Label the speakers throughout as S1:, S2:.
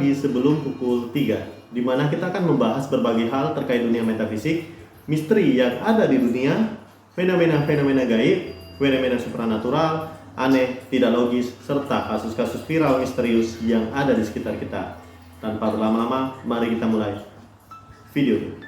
S1: di Sebelum Pukul 3, di mana kita akan membahas berbagai hal terkait dunia metafisik, misteri yang ada di dunia, fenomena-fenomena gaib, fenomena supranatural, aneh, tidak logis, serta kasus-kasus viral misterius yang ada di sekitar kita. Tanpa berlama-lama, mari kita mulai video ini.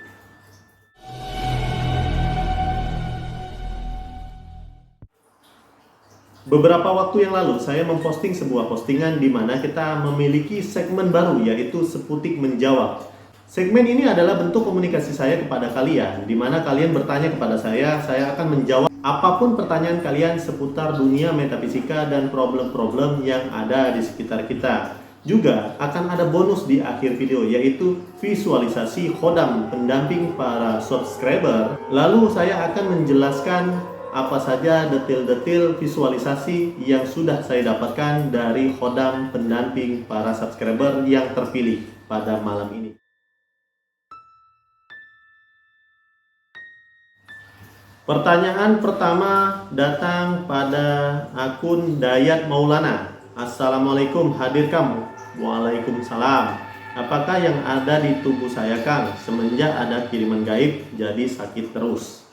S1: Beberapa waktu yang lalu saya memposting sebuah postingan di mana kita memiliki segmen baru, yaitu Seputik Menjawab. Segmen ini adalah bentuk komunikasi saya kepada kalian, di mana kalian bertanya kepada saya akan menjawab apapun pertanyaan kalian seputar dunia metafisika dan problem-problem yang ada di sekitar kita. Juga akan ada bonus di akhir video, yaitu visualisasi khodam pendamping para subscriber. Lalu saya akan menjelaskan apa saja detail-detail visualisasi yang sudah saya dapatkan dari khodam pendamping para subscriber yang terpilih pada malam ini. Pertanyaan pertama datang pada akun Dayat Maulana. Assalamualaikum, hadir kamu. Waalaikumsalam. Apakah yang ada di tubuh saya, Kang? Semenjak ada kiriman gaib jadi sakit terus.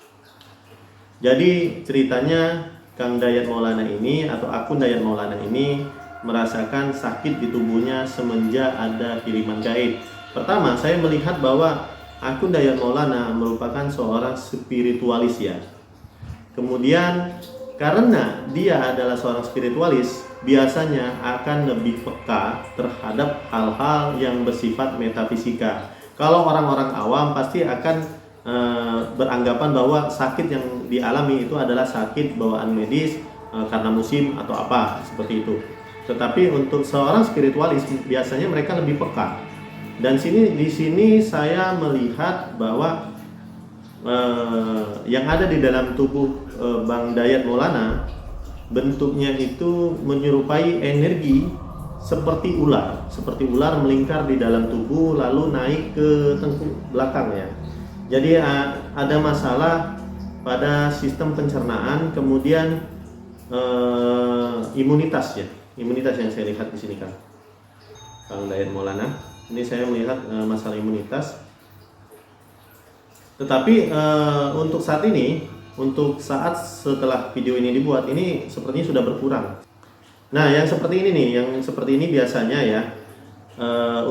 S1: Jadi ceritanya Kang Dayat Maulana ini atau akun Dayat Maulana ini merasakan sakit di tubuhnya semenjak ada kiriman gaib. Pertama, saya melihat bahwa akun Dayat Maulana merupakan seorang spiritualis ya. Kemudian karena dia adalah seorang spiritualis, biasanya akan lebih peka terhadap hal-hal yang bersifat metafisika. Kalau orang-orang awam pasti akan beranggapan bahwa sakit yang dialami itu adalah sakit bawaan medis karena musim atau apa seperti itu. Tetapi untuk seorang spiritualis biasanya mereka lebih peka. Dan di sini saya melihat bahwa yang ada di dalam tubuh Bang Dayat Maulana bentuknya itu menyerupai energi seperti ular melingkar di dalam tubuh lalu naik ke tengkuk belakang ya. Jadi ada masalah pada sistem pencernaan, kemudian imunitas ya, imunitas yang saya lihat di sini Kang Dayat Maulana. Ini saya melihat masalah imunitas. Tetapi untuk saat ini, untuk saat setelah video ini dibuat, ini sepertinya sudah berkurang. Nah, yang seperti ini nih, yang seperti ini biasanya ya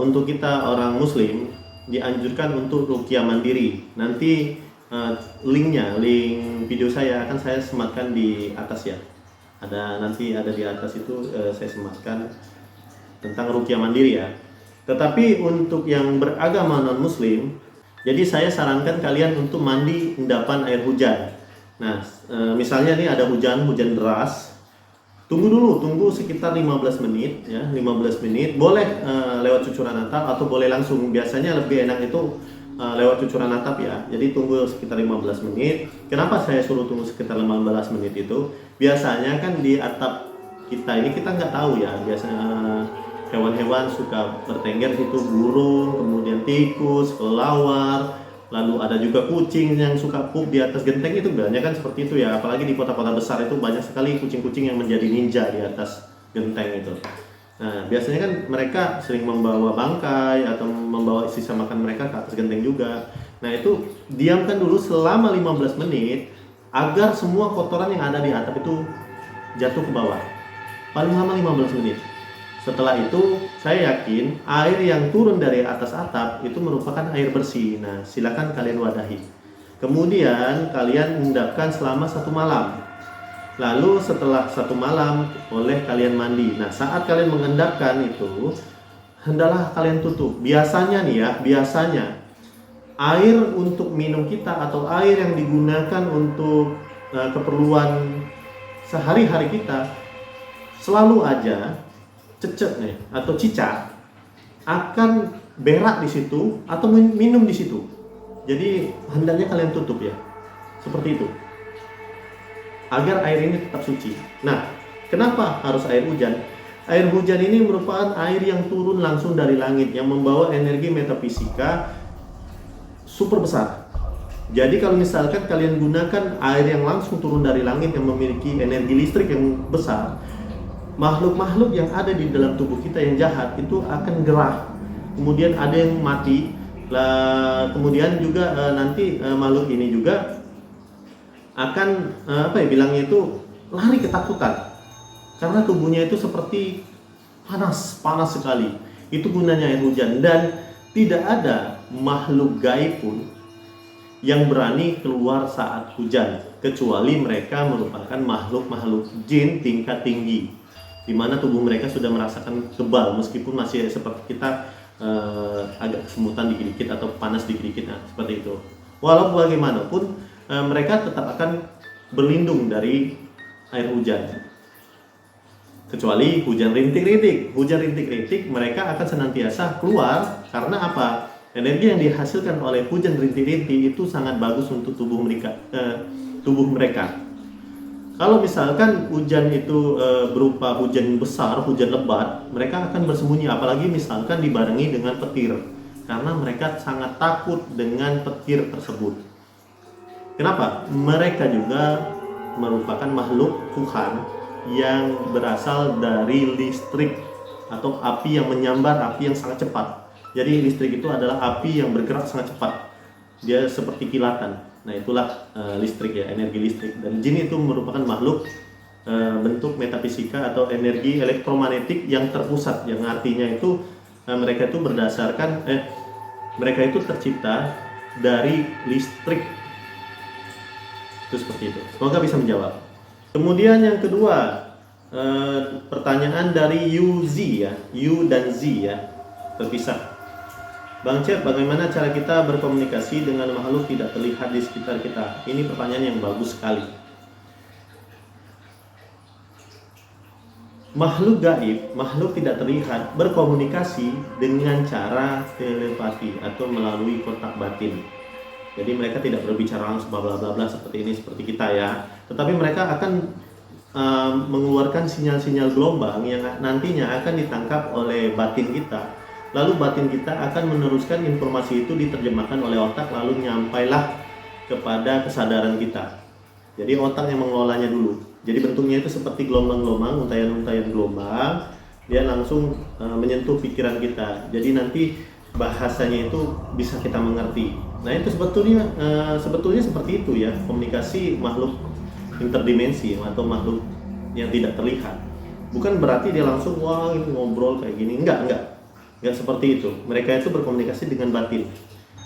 S1: untuk kita orang Muslim dianjurkan untuk ruqyah mandiri. Nanti link video saya akan saya sematkan di atas ya. Nanti ada di atas itu saya sematkan tentang ruqyah mandiri ya. Tetapi untuk yang beragama non muslim, jadi saya sarankan kalian untuk mandi endapan air hujan. Nah, misalnya nih ada hujan deras, tunggu sekitar 15 menit ya, 15 menit. Boleh lewat cucuran atap atau boleh langsung. Biasanya lebih enak itu lewat cucuran atap ya. Jadi tunggu sekitar 15 menit. Kenapa saya suruh tunggu sekitar 15 menit itu? Biasanya kan di atap kita ini kita nggak tahu ya. Biasanya hewan-hewan suka bertengger situ, burung, kemudian tikus, kelelawar, lalu ada juga kucing yang suka pup di atas genteng. Itu banyak kan seperti itu ya, apalagi di kota-kota besar itu banyak sekali kucing-kucing yang menjadi ninja di atas genteng itu. Nah, biasanya kan mereka sering membawa bangkai atau membawa sisa makan mereka ke atas genteng juga. Nah, itu diamkan dulu selama 15 menit agar semua kotoran yang ada di atap itu jatuh ke bawah. Paling lama 15 menit. Setelah itu, saya yakin air yang turun dari atas atap itu merupakan air bersih. Nah, silakan kalian wadahi. Kemudian kalian endapkan selama 1 malam. Lalu setelah 1 malam, boleh kalian mandi. Nah, saat kalian mengendapkan itu, hendaklah kalian tutup. Biasanya nih ya, air untuk minum kita atau air yang digunakan untuk keperluan sehari-hari kita selalu aja cecek nih atau cicak akan berak di situ atau minum di situ. Jadi hendaknya kalian tutup ya, seperti itu, agar air ini tetap suci. Nah, kenapa harus air hujan? Air hujan ini merupakan air yang turun langsung dari langit yang membawa energi metafisika super besar. Jadi kalau misalkan kalian gunakan air yang langsung turun dari langit yang memiliki energi listrik yang besar, makhluk-makhluk yang ada di dalam tubuh kita yang jahat itu akan gerah kemudian ada yang mati, kemudian juga nanti makhluk ini juga akan bilangnya itu lari ketakutan karena tubuhnya itu seperti panas sekali. Itu gunanya air hujan, dan tidak ada makhluk gaib pun yang berani keluar saat hujan kecuali mereka merupakan makhluk jin tingkat tinggi, di mana tubuh mereka sudah merasakan kebal meskipun masih seperti kita, agak kesemutan dikit-dikit atau panas dikit-dikit, seperti itu. Walau bagaimanapun mereka tetap akan berlindung dari air hujan, kecuali hujan rintik-rintik mereka akan senantiasa keluar. Karena apa? Energi yang dihasilkan oleh hujan rintik-rintik itu sangat bagus untuk tubuh mereka. Kalau misalkan hujan itu berupa hujan besar, hujan lebat, mereka akan bersembunyi, apalagi misalkan dibarengi dengan petir, karena mereka sangat takut dengan petir tersebut. Kenapa? Mereka juga merupakan makhluk Tuhan yang berasal dari listrik atau api yang menyambar, api yang sangat cepat. Jadi listrik itu adalah api yang bergerak sangat cepat, dia seperti kilatan. Nah itulah listrik ya, energi listrik. Dan jin itu merupakan makhluk bentuk metafisika atau energi elektromagnetik yang terpusat, yang artinya itu mereka itu berdasarkan mereka itu tercipta dari listrik. Itu seperti itu. Semoga bisa menjawab. Kemudian yang kedua, pertanyaan dari UZ ya, U dan Z ya, terpisah. Bang Cep, bagaimana cara kita berkomunikasi dengan makhluk tidak terlihat di sekitar kita? Ini pertanyaan yang bagus sekali. Makhluk gaib, makhluk tidak terlihat, berkomunikasi dengan cara telepati atau melalui kontak batin. Jadi mereka tidak berbicara langsung bla bla bla seperti ini, seperti kita ya. Tetapi mereka akan mengeluarkan sinyal-sinyal gelombang yang nantinya akan ditangkap oleh batin kita. Lalu batin kita akan meneruskan informasi itu, diterjemahkan oleh otak, lalu nyampailah kepada kesadaran kita. Jadi otak yang mengelolanya dulu. Jadi bentuknya itu seperti gelombang-gelombang, untayan-untayan gelombang. Dia langsung menyentuh pikiran kita. Jadi nanti bahasanya itu bisa kita mengerti. Nah itu sebetulnya seperti itu ya, komunikasi makhluk interdimensi atau makhluk yang tidak terlihat. Bukan berarti dia langsung wah ini ngobrol kayak gini, enggak seperti itu. Mereka itu berkomunikasi dengan batin,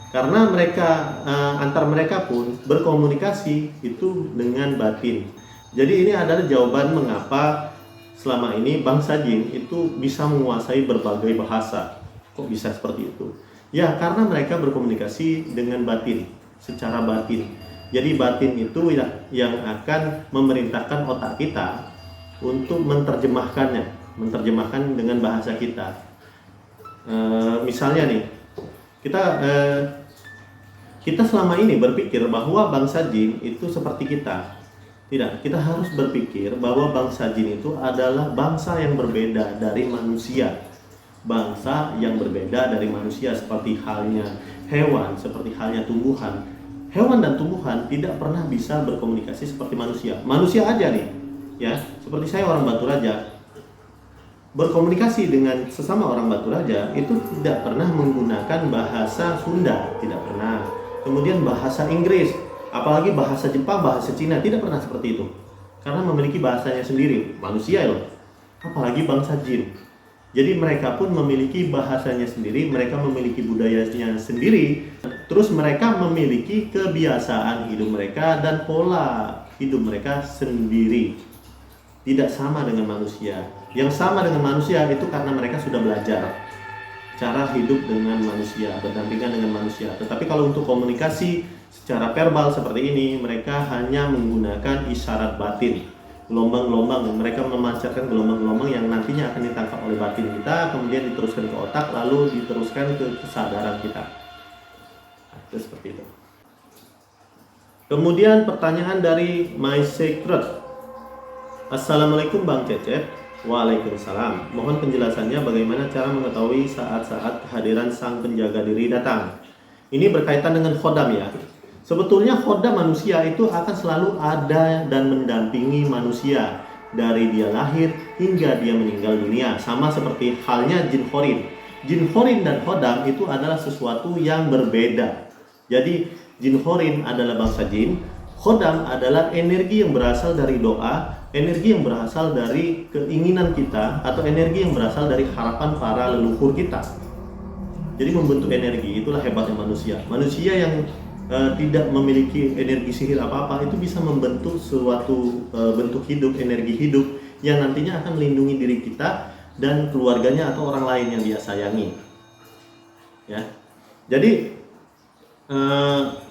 S1: karena mereka antar mereka pun berkomunikasi itu dengan batin. Jadi ini adalah jawaban mengapa selama ini bangsa jin itu bisa menguasai berbagai bahasa. Kok bisa seperti itu? Ya karena mereka berkomunikasi dengan batin, secara batin. Jadi batin itu yang akan memerintahkan otak kita untuk menerjemahkan dengan bahasa kita. Misalnya nih, kita selama ini berpikir bahwa bangsa jin itu seperti kita. Tidak, kita harus berpikir bahwa bangsa jin itu adalah bangsa yang berbeda dari manusia. Bangsa yang berbeda dari manusia, seperti halnya hewan, seperti halnya tumbuhan. Hewan dan tumbuhan tidak pernah bisa berkomunikasi seperti manusia. Manusia aja nih, ya, seperti saya orang Batu Raja, berkomunikasi dengan sesama orang Batu Raja itu tidak pernah menggunakan bahasa Sunda, tidak pernah. Kemudian bahasa Inggris, apalagi bahasa Jepang, bahasa Cina, tidak pernah seperti itu. Karena memiliki bahasanya sendiri, manusia loh. Apalagi bangsa jin. Jadi mereka pun memiliki bahasanya sendiri, mereka memiliki budayanya sendiri. Terus mereka memiliki kebiasaan hidup mereka dan pola hidup mereka sendiri. Tidak sama dengan manusia. Yang sama dengan manusia itu karena mereka sudah belajar cara hidup dengan manusia, berdampingan dengan manusia. Tetapi kalau untuk komunikasi secara verbal seperti ini, mereka hanya menggunakan isyarat batin, gelombang-gelombang. Mereka memancarkan gelombang-gelombang yang nantinya akan ditangkap oleh batin kita, kemudian diteruskan ke otak, lalu diteruskan ke kesadaran kita. Itu seperti itu. Kemudian pertanyaan dari My Secret. Assalamualaikum Bang Cecep. Waalaikumsalam. Mohon penjelasannya bagaimana cara mengetahui saat-saat kehadiran sang penjaga diri datang. Ini berkaitan dengan khodam ya. Sebetulnya khodam manusia itu akan selalu ada dan mendampingi manusia dari dia lahir hingga dia meninggal dunia. Sama seperti halnya jin khorin. Jin Horin dan Khodam itu adalah sesuatu yang berbeda. Jadi Jin Horin adalah bangsa jin, Khodam adalah energi yang berasal dari doa, energi yang berasal dari keinginan kita, atau energi yang berasal dari harapan para leluhur kita. Jadi membentuk energi, itulah hebatnya manusia. Manusia yang tidak memiliki energi sihir apa-apa itu bisa membentuk suatu bentuk hidup, energi hidup yang nantinya akan melindungi diri kita dan keluarganya atau orang lain yang dia sayangi. Ya. Jadi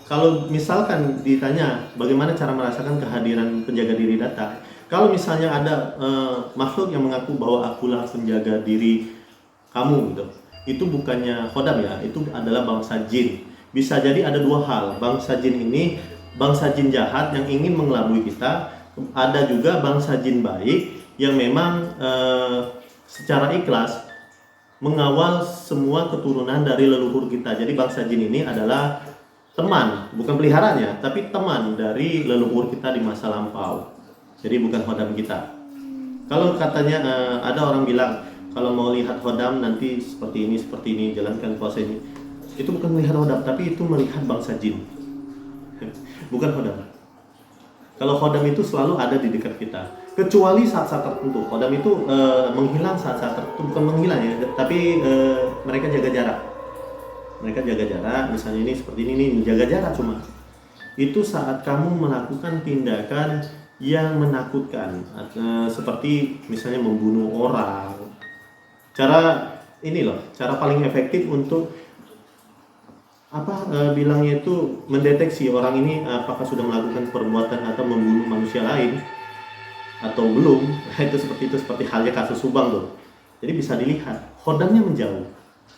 S1: kalau misalkan ditanya bagaimana cara merasakan kehadiran penjaga diri datang, kalau misalnya ada makhluk yang mengaku bahwa akulah penjaga diri kamu gitu, itu bukannya Khodam ya, itu adalah bangsa jin. Bisa jadi ada dua hal, bangsa jin ini bangsa jin jahat yang ingin mengelabui kita, ada juga bangsa jin baik yang memang secara ikhlas mengawal semua keturunan dari leluhur kita. Jadi bangsa jin ini adalah teman, bukan peliharanya, tapi teman dari leluhur kita di masa lampau. Jadi bukan Khodam kita. Kalau katanya ada orang bilang kalau mau lihat Khodam nanti seperti ini, jalankan puasa ini. Itu bukan melihat Khodam, tapi itu melihat bangsa jin. Bukan Khodam. Kalau Khodam itu selalu ada di dekat kita. Kecuali saat-saat tertentu. Khodam itu menghilang saat-saat tertentu, bukan menghilang ya, tapi mereka jaga jarak. Mereka jaga jarak, misalnya ini seperti ini jaga jarak cuma. Itu saat kamu melakukan tindakan yang menakutkan, seperti misalnya membunuh orang. Cara paling efektif untuk bilangnya itu mendeteksi orang ini apakah sudah melakukan perbuatan atau membunuh manusia lain atau belum. Itu seperti halnya kasus Subang tuh. Jadi bisa dilihat Khodamnya menjauh.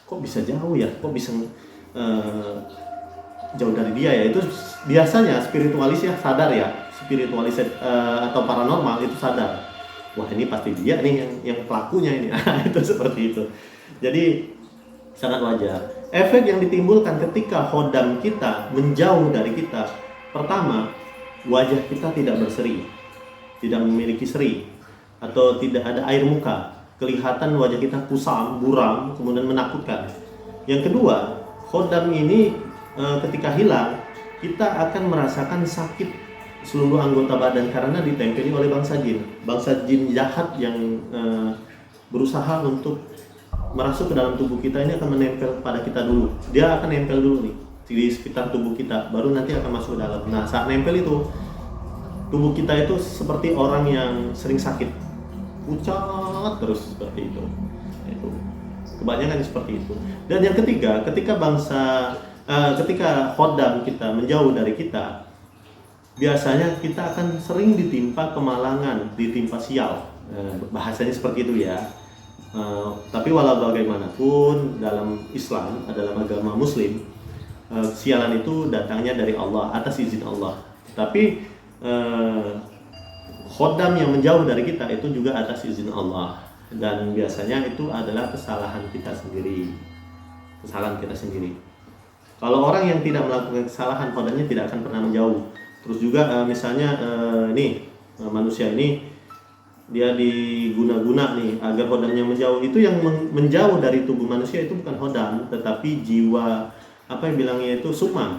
S1: Kok bisa jauh ya? Kok bisa jauh dari dia ya? Itu biasanya spiritualis ya sadar ya, spiritualis atau paranormal itu sadar. Wah ini pasti dia nih yang pelakunya ini. Itu seperti itu. Jadi sangat wajar. Efek yang ditimbulkan ketika Khodam kita menjauh dari kita, pertama, wajah kita tidak berseri, tidak memiliki seri, atau tidak ada air muka, kelihatan wajah kita kusam, buram, kemudian menakutkan. Yang kedua, Khodam ini ketika hilang, kita akan merasakan sakit seluruh anggota badan karena ditempeli oleh bangsa jin jahat yang berusaha untuk merasuk ke dalam tubuh kita. Ini akan menempel pada kita dulu. Dia akan nempel dulu nih di sekitar tubuh kita, baru nanti akan masuk ke dalam. Nah, saat nempel itu tubuh kita itu seperti orang yang sering sakit, pucat terus seperti itu. Itu kebanyakan seperti itu. Dan yang ketiga, ketika Khodam kita menjauh dari kita, biasanya kita akan sering ditimpa kemalangan, ditimpa sial. Bahasanya seperti itu ya. Tapi walau bagaimanapun dalam Islam, dalam agama Muslim, sialan itu datangnya dari Allah atas izin Allah. Tapi Khodam yang menjauh dari kita itu juga atas izin Allah, dan biasanya itu adalah kesalahan kita sendiri. Kalau orang yang tidak melakukan kesalahan, Khodamnya tidak akan pernah menjauh. Terus juga misalnya manusia ini dia diguna-guna nih agar Khodamnya menjauh. Itu yang menjauh dari tubuh manusia itu bukan Khodam, tetapi jiwa, bilangnya itu sukma.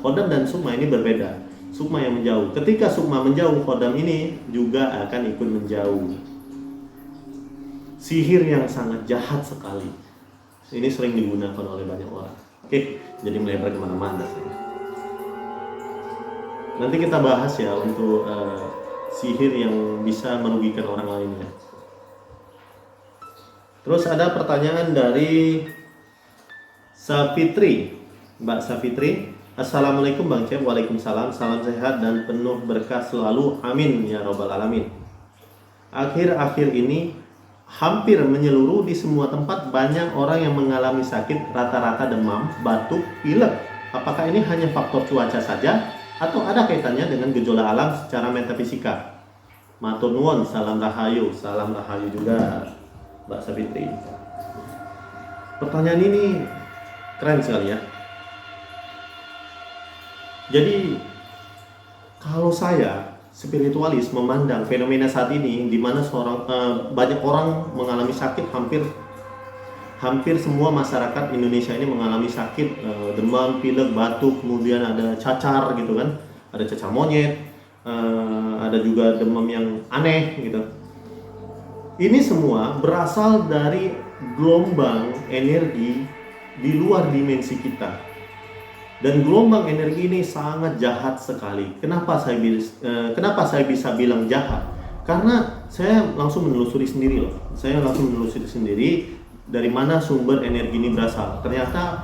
S1: Khodam dan sukma ini berbeda. Sukma yang menjauh. Ketika sukma menjauh, Khodam ini juga akan ikut menjauh. Sihir yang sangat jahat sekali. Ini sering digunakan oleh banyak orang. Oke, jadi melebar kemana-mana. Nanti kita bahas ya untuk sihir yang bisa merugikan orang lainnya. Terus ada pertanyaan dari Safitri, Mbak Safitri. Assalamualaikum Bang Cep. Waalaikumsalam. Salam sehat dan penuh berkah selalu. Amin ya robbal alamin. Akhir-akhir ini hampir menyeluruh di semua tempat banyak orang yang mengalami sakit, rata-rata demam, batuk, pilek. Apakah ini hanya faktor cuaca saja atau ada kaitannya dengan gejolak alam secara metafisika? Matur nuwun, salam rahayu juga Mbak Safitri. Pertanyaan ini keren sekali ya. Jadi kalau saya spiritualis memandang fenomena saat ini di mana banyak orang mengalami sakit hampir hampir semua masyarakat Indonesia ini mengalami sakit, demam, pilek, batuk, kemudian ada cacar gitu kan, ada cacar monyet, ada juga demam yang aneh gitu. Ini semua berasal dari gelombang energi di luar dimensi kita. Dan gelombang energi ini sangat jahat sekali. Kenapa saya bisa bilang jahat? Karena saya langsung menelusuri sendiri loh. Saya langsung menelusuri sendiri dari mana sumber energi ini berasal. Ternyata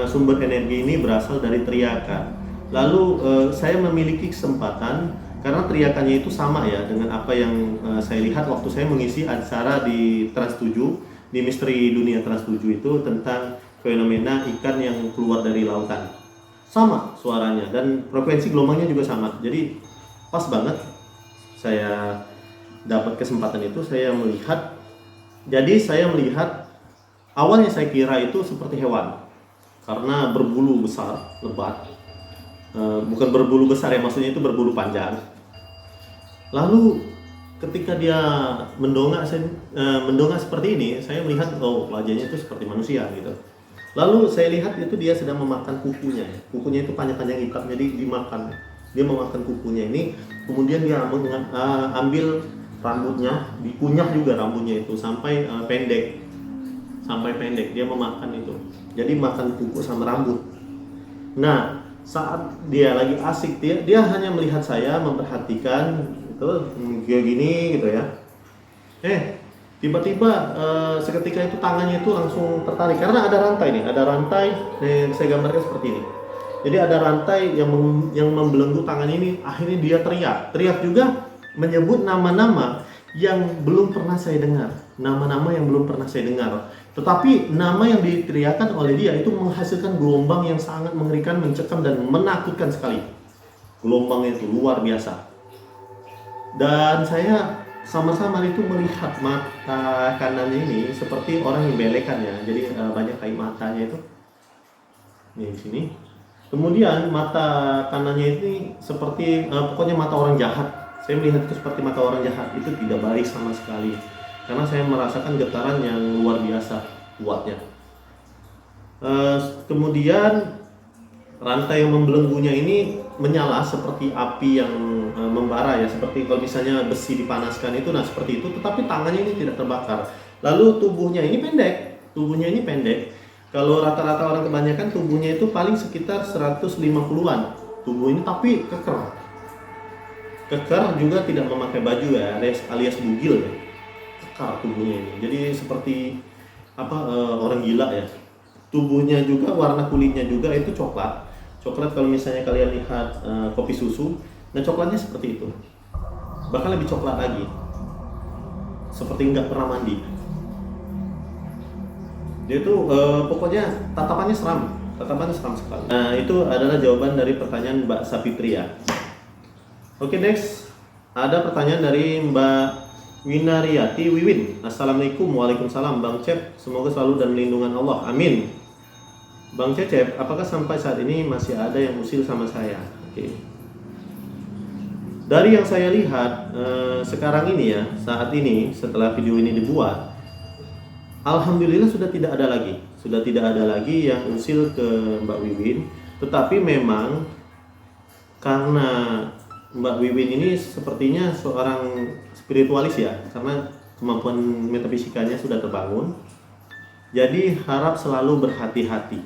S1: sumber energi ini berasal dari teriakan. Lalu saya memiliki kesempatan, karena teriakannya itu sama ya dengan apa yang saya lihat waktu saya mengisi acara di Trans 7, di Misteri Dunia Trans 7 itu tentang fenomena ikan yang keluar dari lautan. Sama suaranya dan frekuensi gelombangnya juga sama. Jadi pas banget saya dapat kesempatan itu, saya melihat. Jadi saya melihat, awalnya saya kira itu seperti hewan karena berbulu besar, lebat. Bukan berbulu besar ya, maksudnya itu berbulu panjang. Lalu ketika dia mendongak seperti ini, saya melihat wajahnya itu seperti manusia gitu. Lalu saya lihat itu dia sedang memakan kukunya. Kukunya itu panjang-panjang hitam, jadi dimakan. Dia memakan kukunya ini, kemudian dia ambil rambutnya, dikunyah juga rambutnya itu sampai pendek. Sampai pendek, dia memakan itu. Jadi makan kuku sama rambut. Nah, saat dia lagi asik, dia hanya melihat saya, memperhatikan itu kayak gini gitu ya. Tiba-tiba seketika itu tangannya itu langsung tertarik karena ada rantai nih, saya gambarkan seperti ini. Jadi ada rantai yang membelenggu tangan ini. Akhirnya dia teriak juga menyebut nama-nama yang belum pernah saya dengar, Tetapi nama yang diteriakkan oleh dia itu menghasilkan gelombang yang sangat mengerikan, mencekam dan menakutkan sekali. Gelombangnya itu luar biasa. Dan saya sama-sama itu melihat mata kanannya ini seperti orang yang belekan ya. Jadi banyak kayak matanya itu. Nih di sini. Kemudian mata kanannya ini seperti pokoknya mata orang jahat. Saya melihat itu seperti mata orang jahat. Itu tidak baik sama sekali. Karena saya merasakan getaran yang luar biasa kuatnya. Kemudian rantai yang membelenggunya ini menyala seperti api yang membara ya, seperti kalau misalnya besi dipanaskan itu, nah seperti itu, tetapi tangannya ini tidak terbakar. Lalu tubuhnya ini pendek. Kalau rata-rata orang kebanyakan tubuhnya itu paling sekitar 150-an tubuh ini, tapi keker juga, tidak memakai baju ya, alias bugil ya, kekar tubuhnya ini. Jadi seperti orang gila ya. Tubuhnya juga, warna kulitnya juga itu coklat kalau misalnya kalian lihat kopi susu, nah coklatnya seperti itu, bahkan lebih coklat lagi, seperti nggak pernah mandi. Dia itu pokoknya tatapannya seram sekali. Nah itu adalah jawaban dari pertanyaan Mbak Sapitria. Oke, next ada pertanyaan dari Mbak Winariati Wiwin. Assalamualaikum. Waalaikumsalam Bang Cep, semoga selalu dan lindungan Allah, amin. Bang Cecep, apakah sampai saat ini masih ada yang usil sama saya? Oke. Dari yang saya lihat sekarang ini ya, saat ini setelah video ini dibuat, alhamdulillah sudah tidak ada lagi yang usil ke Mbak Wiwin. Tetapi memang karena Mbak Wiwin ini sepertinya seorang spiritualis ya, karena kemampuan metafisikanya sudah terbangun. Jadi harap selalu berhati-hati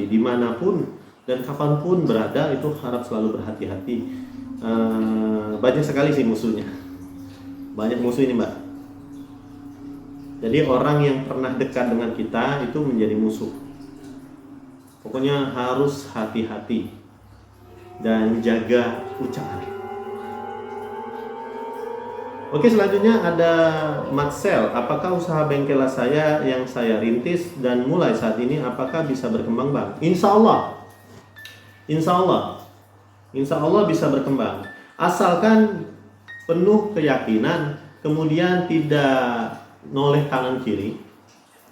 S1: dimanapun dan kapanpun berada, itu harap selalu berhati-hati. Banyak sekali sih musuhnya, banyak musuh ini Mbak. Jadi orang yang pernah dekat dengan kita itu menjadi musuh. Pokoknya harus hati-hati dan jaga ucapan. Oke, selanjutnya ada Maxel. Apakah usaha bengkel saya yang saya rintis dan mulai saat ini apakah bisa berkembang Bang? Insya Allah bisa berkembang. Asalkan penuh keyakinan, kemudian tidak noleh kanan kiri.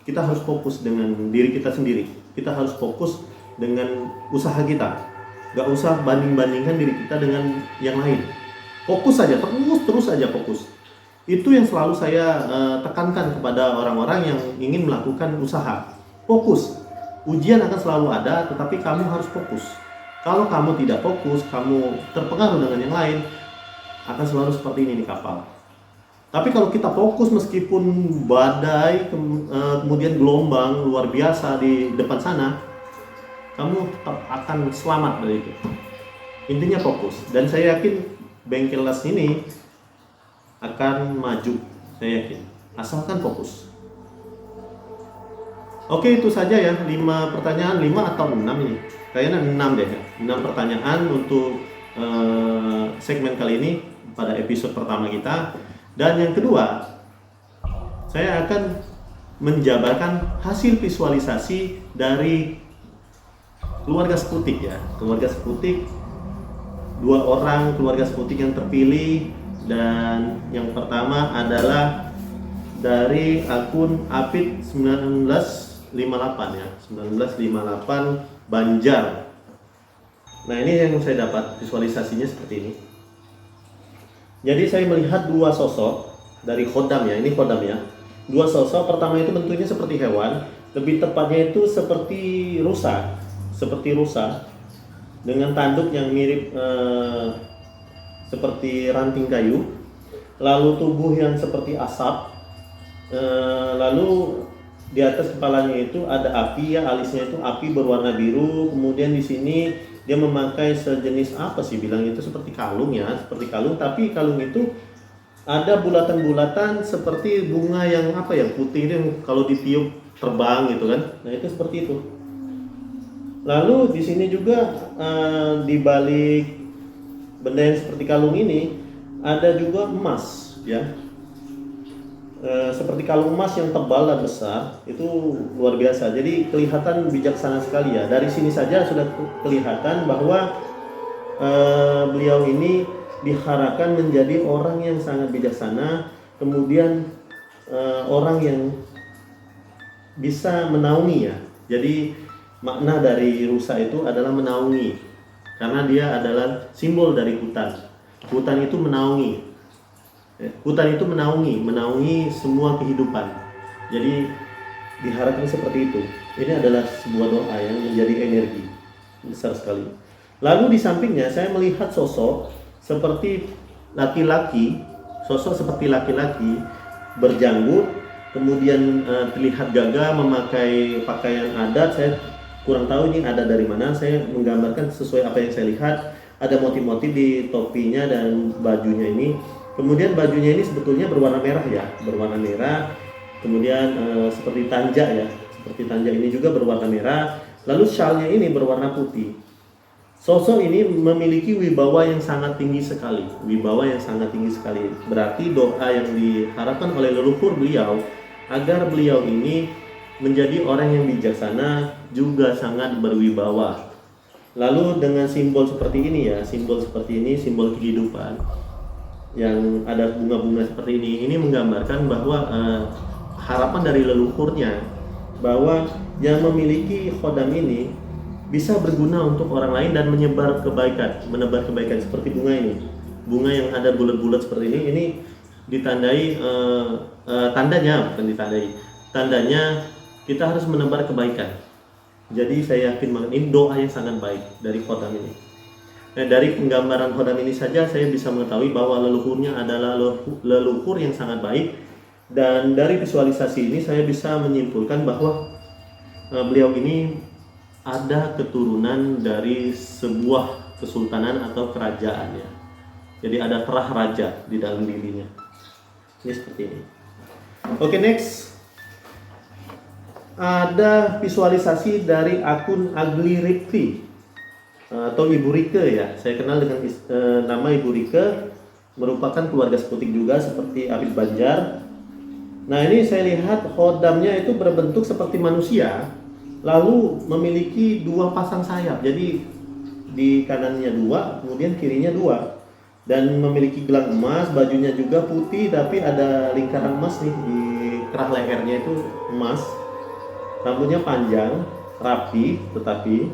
S1: Kita harus fokus dengan diri kita sendiri. Kita harus fokus dengan usaha kita. Gak usah banding-bandingkan diri kita dengan yang lain. Fokus saja, terus saja fokus. Itu yang selalu saya tekankan kepada orang-orang yang ingin melakukan usaha. Fokus. Ujian akan selalu ada, tetapi kamu harus fokus. Kalau kamu tidak fokus, kamu terpengaruh dengan yang lain, akan selalu seperti ini di kapal. Tapi kalau kita fokus meskipun badai, kemudian gelombang luar biasa di depan sana, kamu tetap akan selamat dari itu. Intinya fokus. Dan saya yakin bengkel las ini akan maju, saya yakin, asalkan fokus. Oke, itu saja ya, 5 pertanyaan, 5 atau 6 ini, kayaknya 6 deh ya. 6 pertanyaan untuk segmen kali ini pada episode pertama kita. Dan yang kedua, saya akan menjabarkan hasil visualisasi dari keluarga Sputik ya, keluarga Sputik, 2 orang keluarga Sputik yang terpilih. Dan yang pertama adalah dari akun Apit 1958 ya, 1958 Banjar. Nah, ini yang saya dapat visualisasinya seperti ini. Jadi saya melihat 2 sosok dari khodam ya, ini khodam ya. 2 sosok, pertama itu bentuknya seperti hewan, lebih tepatnya itu seperti rusa dengan tanduk yang mirip seperti ranting kayu, lalu tubuh yang seperti asap, lalu di atas kepalanya itu ada api ya, alisnya itu api berwarna biru. Kemudian di sini dia memakai sejenis apa sih bilang itu, seperti kalung ya, seperti kalung, tapi kalung itu ada bulatan-bulatan seperti bunga yang apa ya, putih itu kalau ditiup terbang gitu kan. Nah, itu seperti itu. Lalu di sini juga di balik benda yang seperti kalung ini ada juga emas ya, seperti kalung emas yang tebal dan besar, itu luar biasa. Jadi kelihatan bijaksana sekali ya. Dari sini saja sudah kelihatan bahwa beliau ini diharapkan menjadi orang yang sangat bijaksana, kemudian orang yang bisa menaungi ya. Jadi makna dari rusa itu adalah menaungi, karena dia adalah simbol dari hutan. Hutan itu menaungi. Hutan itu menaungi semua kehidupan. Jadi diharapkan seperti itu. Ini adalah sebuah doa yang menjadi energi besar sekali. Lalu di sampingnya saya melihat sosok seperti laki-laki, berjanggut, kemudian terlihat gagah memakai pakaian adat. Saya kurang tahu ini ada dari mana, saya menggambarkan sesuai apa yang saya lihat. Ada motif-motif di topinya dan bajunya ini. Kemudian bajunya ini sebetulnya berwarna merah ya, berwarna merah. Kemudian seperti tanja ya, seperti tanja ini juga berwarna merah. Lalu syalnya ini berwarna putih. Sosok ini memiliki wibawa yang sangat tinggi sekali, Berarti doa yang diharapkan oleh leluhur beliau agar beliau ini menjadi orang yang bijaksana, juga sangat berwibawa. Lalu dengan simbol seperti ini ya, simbol kehidupan yang ada bunga-bunga seperti ini menggambarkan bahwa harapan dari leluhurnya bahwa yang memiliki khodam ini bisa berguna untuk orang lain dan menebar kebaikan seperti bunga ini. Bunga yang ada bulat-bulat seperti ini ditandai tandanya kita harus menebar kebaikan. Jadi saya yakin banget ini doa yang sangat baik dari khodam ini. Nah, dari penggambaran khodam ini saja saya bisa mengetahui bahwa leluhurnya adalah leluhur yang sangat baik. Dan dari visualisasi ini saya bisa menyimpulkan bahwa beliau ini ada keturunan dari sebuah kesultanan atau kerajaan ya. Jadi ada terah raja di dalam dirinya. Ini seperti ini. Oke, next. Ada visualisasi dari akun Agli Ripti atau Ibu Rike ya. Saya kenal dengan nama Ibu Rike, merupakan keluarga Sputik juga seperti Apit Banjar. Nah, ini saya lihat khodamnya itu berbentuk seperti manusia, lalu memiliki 2 pasang sayap. Jadi di kanannya 2, kemudian kirinya 2, dan memiliki gelang emas. Bajunya juga putih tapi ada lingkaran emas nih di kerah lehernya, itu emas. Rambutnya panjang, rapi, tetapi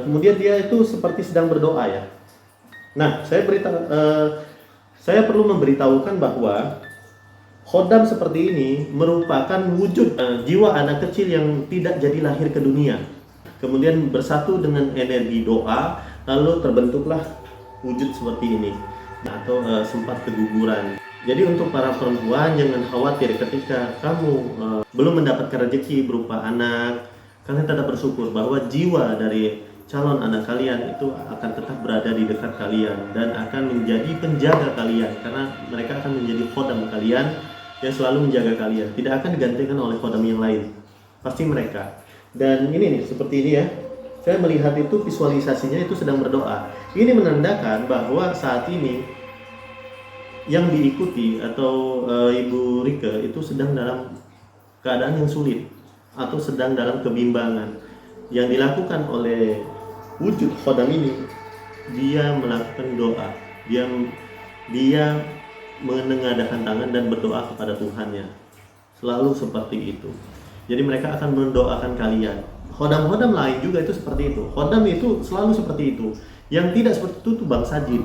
S1: kemudian dia itu seperti sedang berdoa ya. Nah, saya Saya perlu memberitahukan bahwa khodam seperti ini merupakan wujud jiwa anak kecil yang tidak jadi lahir ke dunia. Kemudian bersatu dengan energi doa, lalu terbentuklah wujud seperti ini, atau sempat keguguran. Jadi untuk para perempuan, jangan khawatir ketika kamu belum mendapatkan rezeki berupa anak. Kalian tetap bersyukur bahwa jiwa dari calon anak kalian itu akan tetap berada di dekat kalian dan akan menjadi penjaga kalian, karena mereka akan menjadi khodam kalian yang selalu menjaga kalian. Tidak akan digantikan oleh khodam yang lain, pasti mereka. Dan ini nih, seperti ini ya, saya melihat itu visualisasinya itu sedang berdoa. Ini menandakan bahwa saat ini yang diikuti atau Ibu Rike itu sedang dalam keadaan yang sulit atau sedang dalam kebimbangan. Yang dilakukan oleh wujud khodam ini, dia melakukan doa, dia menengadahkan tangan dan berdoa kepada Tuhannya, selalu seperti itu. Jadi mereka akan mendoakan kalian. Khodam-khodam lain juga itu seperti itu. Khodam itu selalu seperti itu. Yang tidak seperti itu bangsa jin,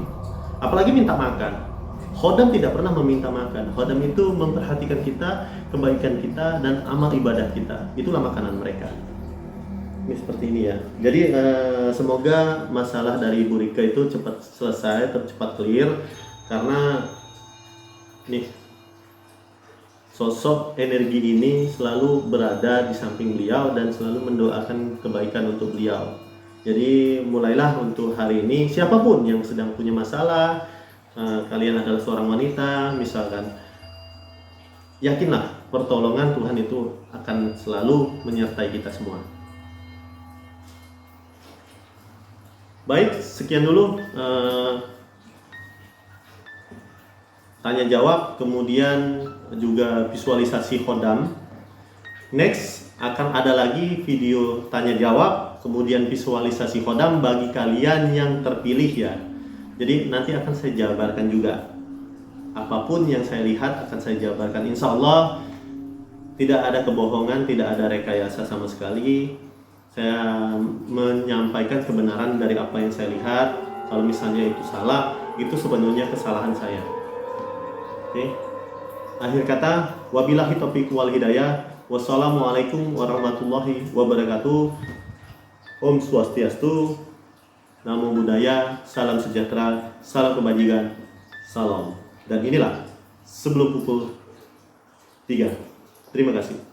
S1: apalagi minta makan. Khodam tidak pernah meminta makan. Khodam itu memperhatikan kita, kebaikan kita, dan amal ibadah kita. Itulah makanan mereka. Ini seperti ini ya. Jadi semoga masalah dari Ibu Rika itu cepat selesai, cepat clear, karena nih sosok energi ini selalu berada di samping beliau dan selalu mendoakan kebaikan untuk beliau. Jadi mulailah untuk hari ini, siapapun yang sedang punya masalah, kalian adalah seorang wanita misalkan, yakinlah pertolongan Tuhan itu akan selalu menyertai kita semua. Baik, sekian dulu tanya jawab, kemudian juga visualisasi khodam. Next akan ada lagi video tanya jawab, kemudian visualisasi khodam bagi kalian yang terpilih ya. Jadi nanti akan saya jabarkan juga. Apapun yang saya lihat akan saya jabarkan. Insya Allah tidak ada kebohongan, tidak ada rekayasa sama sekali. Saya menyampaikan kebenaran dari apa yang saya lihat. Kalau misalnya itu salah, itu sebenarnya kesalahan saya. Oke. Akhir kata, wabillahi taufiq wal hidayah. Wassalamualaikum warahmatullahi wabarakatuh. Om Swastiastu, Namo Buddhaya, salam sejahtera, salam kebajikan, salam. Dan inilah sebelum pukul 3. Terima kasih.